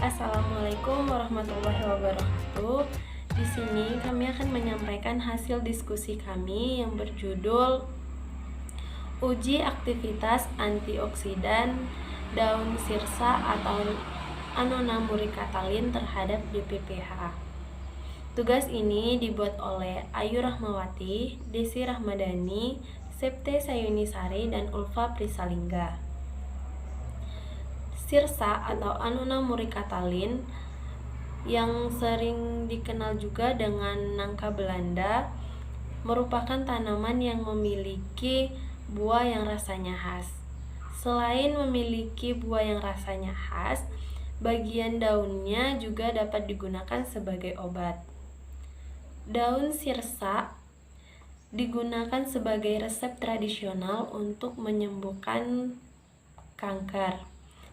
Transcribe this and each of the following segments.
Assalamualaikum warahmatullahi wabarakatuh. Di sini kami akan menyampaikan hasil diskusi kami yang berjudul Uji aktivitas antioksidan daun sirsa atau Annona muricataline terhadap DPPH. Tugas ini dibuat oleh Ayu Rahmawati, Desi Rahmadani, Septe Sayunisari, dan Ulfa Prisalingga. Sirsa atau Annona muricataline yang sering dikenal juga dengan nangka Belanda merupakan tanaman yang memiliki buah yang rasanya khas. Selain memiliki buah yang rasanya khas, bagian daunnya juga dapat digunakan sebagai obat. Daun sirsa digunakan sebagai resep tradisional untuk menyembuhkan kanker.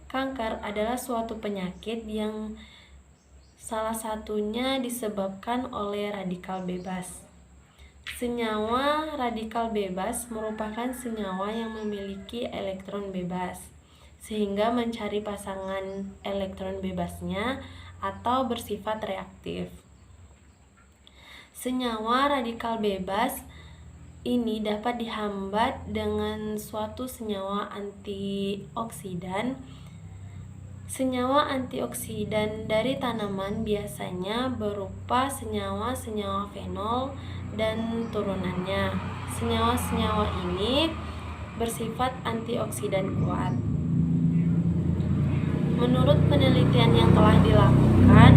Kanker adalah suatu penyakit yang salah satunya disebabkan oleh radikal bebas. Senyawa radikal bebas merupakan senyawa yang memiliki elektron bebas, sehingga mencari pasangan elektron bebasnya atau bersifat reaktif. Senyawa radikal bebas ini dapat dihambat dengan suatu senyawa antioksidan. Senyawa antioksidan dari tanaman biasanya berupa senyawa-senyawa fenol dan turunannya. Senyawa-senyawa ini bersifat antioksidan kuat. Menurut penelitian yang telah dilakukan,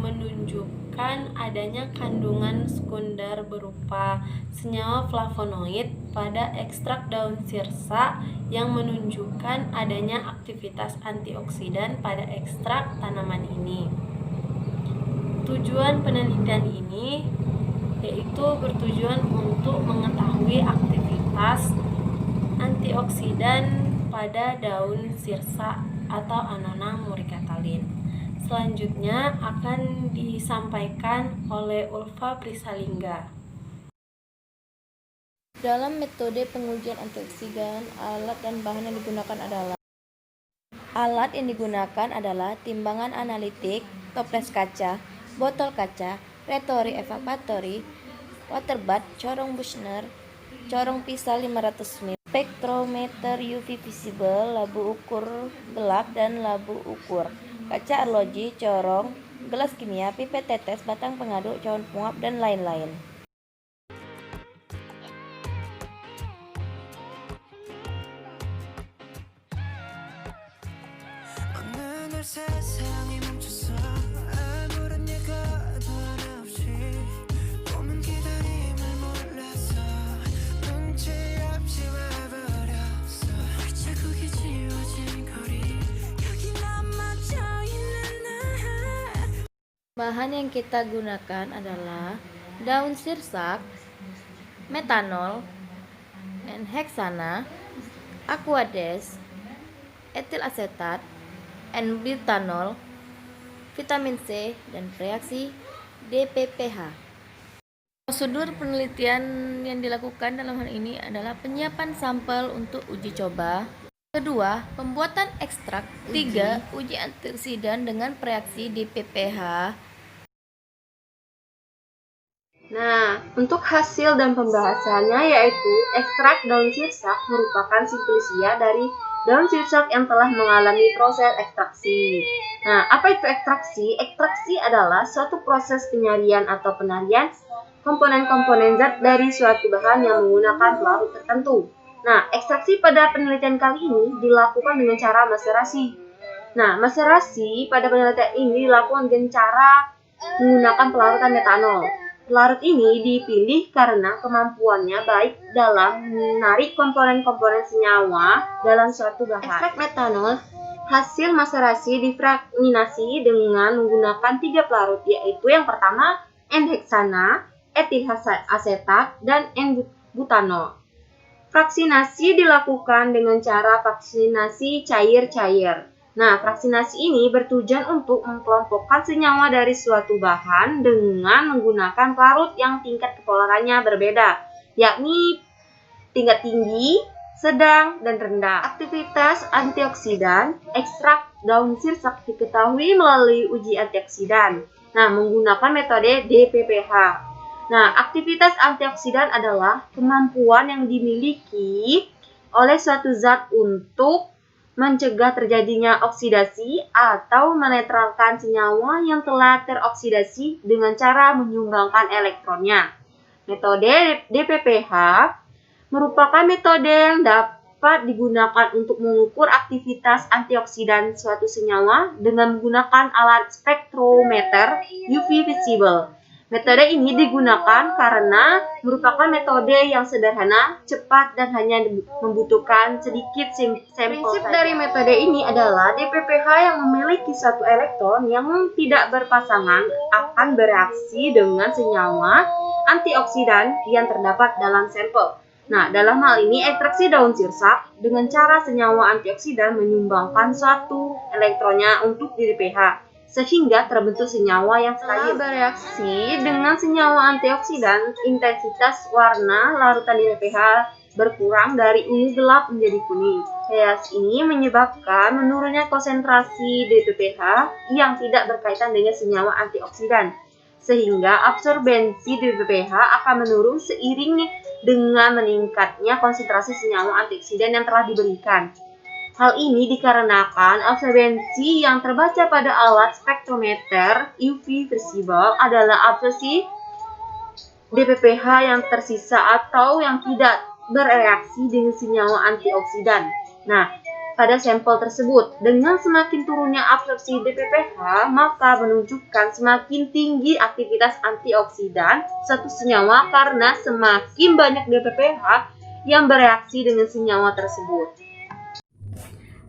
menunjukkan adanya kandungan sekunder berupa senyawa flavonoid pada ekstrak daun sirsa yang menunjukkan adanya aktivitas antioksidan pada ekstrak tanaman ini. Tujuan penelitian ini yaitu bertujuan untuk mengetahui aktivitas antioksidan pada daun sirsa atau Annona muricataline. Selanjutnya akan disampaikan oleh Ulfa Prisalingga. Dalam metode pengujian antioksidan, alat dan bahan yang digunakan adalah timbangan analitik, toples kaca, botol kaca, Retori evaporatori, water bath, corong Buchner, corong pisau 500 ml, spektrometer UV visible, labu ukur gelap dan labu ukur, kaca arloji, corong, gelas kimia, pipet tetes, batang pengaduk, cawan penguap, dan lain-lain. 세상이 멈췄어 아무런 예고도 없이 꿈은 기다림을 몰라서 눈치 없이 와버렸어 자국이 지워진 거리 여기 남아져 있는 나. Bahan yang kita gunakan adalah daun sirsak, metanol, N-heksana, aquades, etil asetat, N-butanol, vitamin C, dan reaksi DPPH. Prosedur penelitian yang dilakukan dalam hal ini adalah penyiapan sampel untuk uji coba. Kedua, pembuatan ekstrak. 3. Uji antioksidan dengan reaksi DPPH. Nah, untuk hasil dan pembahasannya yaitu ekstrak daun sirsak merupakan simplisia dari daun sirsak yang telah mengalami proses ekstraksi. Nah, apa itu ekstraksi? Ekstraksi adalah suatu proses penyarian atau penarian komponen-komponen zat dari suatu bahan yang menggunakan pelarut tertentu. Nah, ekstraksi pada penelitian kali ini dilakukan dengan cara maserasi. Nah, maserasi pada penelitian ini dilakukan dengan cara menggunakan pelarutan metanol. Pelarut ini dipilih karena kemampuannya baik dalam menarik komponen-komponen senyawa dalam suatu bahan. Ekstrak metanol hasil maserasi difragmentasi dengan menggunakan 3 pelarut, yaitu yang pertama N-heksana, etil asetat, dan N-butanol. Fraksinasi dilakukan dengan cara fraksinasi cair-cair. Nah, fraksinasi ini bertujuan untuk mengkelompokkan senyawa dari suatu bahan dengan menggunakan pelarut yang tingkat kepolarannya berbeda, yakni tingkat tinggi, sedang, dan rendah. Aktivitas antioksidan, ekstrak daun sirsak diketahui melalui uji antioksidan. Nah, menggunakan metode DPPH. Nah, aktivitas antioksidan adalah kemampuan yang dimiliki oleh suatu zat untuk mencegah terjadinya oksidasi atau menetralkan senyawa yang telah teroksidasi dengan cara menyumbangkan elektronnya. Metode DPPH merupakan metode yang dapat digunakan untuk mengukur aktivitas antioksidan suatu senyawa dengan menggunakan alat spektrometer UV visible. Metode ini digunakan karena merupakan metode yang sederhana, cepat, dan hanya membutuhkan sedikit sampel. Prinsip dari metode ini adalah DPPH yang memiliki suatu elektron yang tidak berpasangan akan bereaksi dengan senyawa antioksidan yang terdapat dalam sampel. Nah, dalam hal ini ekstraksi daun sirsak dengan cara senyawa antioksidan menyumbangkan suatu elektronnya untuk DPPH. Sehingga terbentuk senyawa yang setelah bereaksi dengan senyawa antioksidan, intensitas warna larutan DPPH berkurang dari ungu gelap menjadi kuning. Reaksi ini menyebabkan menurunnya konsentrasi DPPH yang tidak berkaitan dengan senyawa antioksidan, sehingga absorbensi DPPH akan menurun seiring dengan meningkatnya konsentrasi senyawa antioksidan yang telah diberikan. Hal ini dikarenakan absorbensi yang terbaca pada alat spektrometer UV visible adalah absorpsi DPPH yang tersisa atau yang tidak bereaksi dengan senyawa antioksidan. Nah, pada sampel tersebut, dengan semakin turunnya absorpsi DPPH, maka menunjukkan semakin tinggi aktivitas antioksidan suatu senyawa karena semakin banyak DPPH yang bereaksi dengan senyawa tersebut.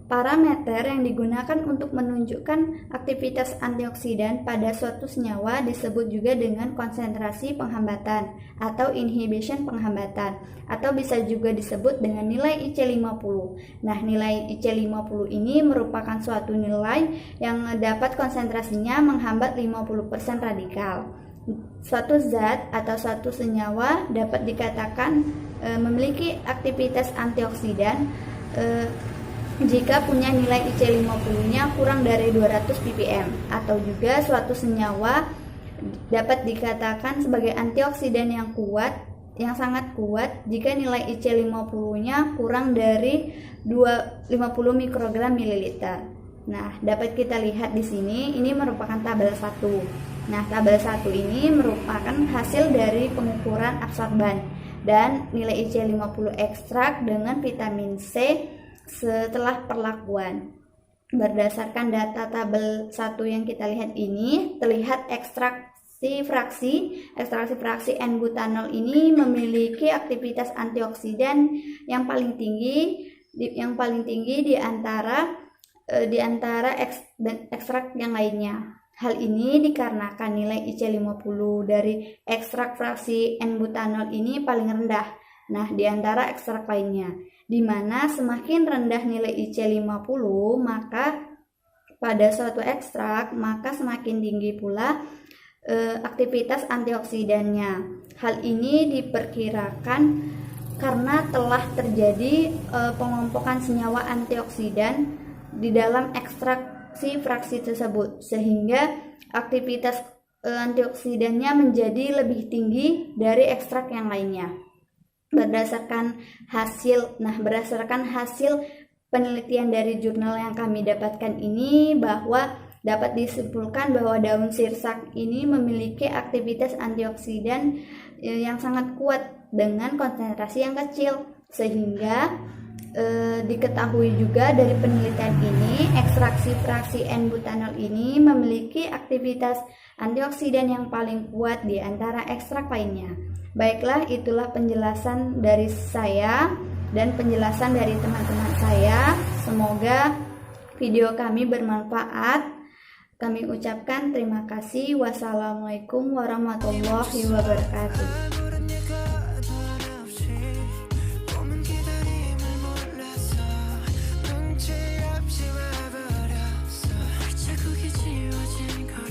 Parameter yang digunakan untuk menunjukkan aktivitas antioksidan pada suatu senyawa disebut juga dengan konsentrasi penghambatan atau inhibition penghambatan, atau bisa juga disebut dengan nilai IC50. Nah, nilai IC50 ini merupakan suatu nilai yang dapat konsentrasinya menghambat 50% radikal. Suatu zat atau suatu senyawa dapat dikatakan memiliki aktivitas antioksidan jika punya nilai IC50-nya kurang dari 200 ppm, atau juga suatu senyawa dapat dikatakan sebagai antioksidan yang sangat kuat jika nilai IC50-nya kurang dari 50 mikrogram mililiter. Nah, dapat kita lihat di sini, ini merupakan tabel 1. Nah, tabel 1 ini merupakan hasil dari pengukuran absorban dan nilai IC50 ekstrak dengan vitamin C setelah perlakuan. Berdasarkan data tabel 1 yang kita lihat ini, terlihat ekstraksi fraksi N-butanol ini memiliki aktivitas antioksidan yang paling tinggi di antara ekstrak yang lainnya. Hal ini dikarenakan nilai IC50 dari ekstrak fraksi N-butanol ini paling rendah, nah di antara ekstrak lainnya, di mana semakin rendah nilai IC50 maka pada suatu ekstrak maka semakin tinggi pula aktivitas antioksidannya. Hal ini diperkirakan karena telah terjadi pengompokan senyawa antioksidan di dalam ekstraksi fraksi tersebut, sehingga aktivitas antioksidannya menjadi lebih tinggi dari ekstrak yang lainnya. Berdasarkan hasil penelitian dari jurnal yang kami dapatkan ini, bahwa dapat disimpulkan bahwa daun sirsak ini memiliki aktivitas antioksidan yang sangat kuat dengan konsentrasi yang kecil, sehingga diketahui juga dari penelitian ini ekstraksi fraksi N-butanol ini memiliki aktivitas antioksidan yang paling kuat di antara ekstrak lainnya. Baiklah, itulah penjelasan dari saya dan penjelasan dari teman-teman saya. Semoga video kami bermanfaat. Kami ucapkan terima kasih. Wassalamualaikum warahmatullahi wabarakatuh.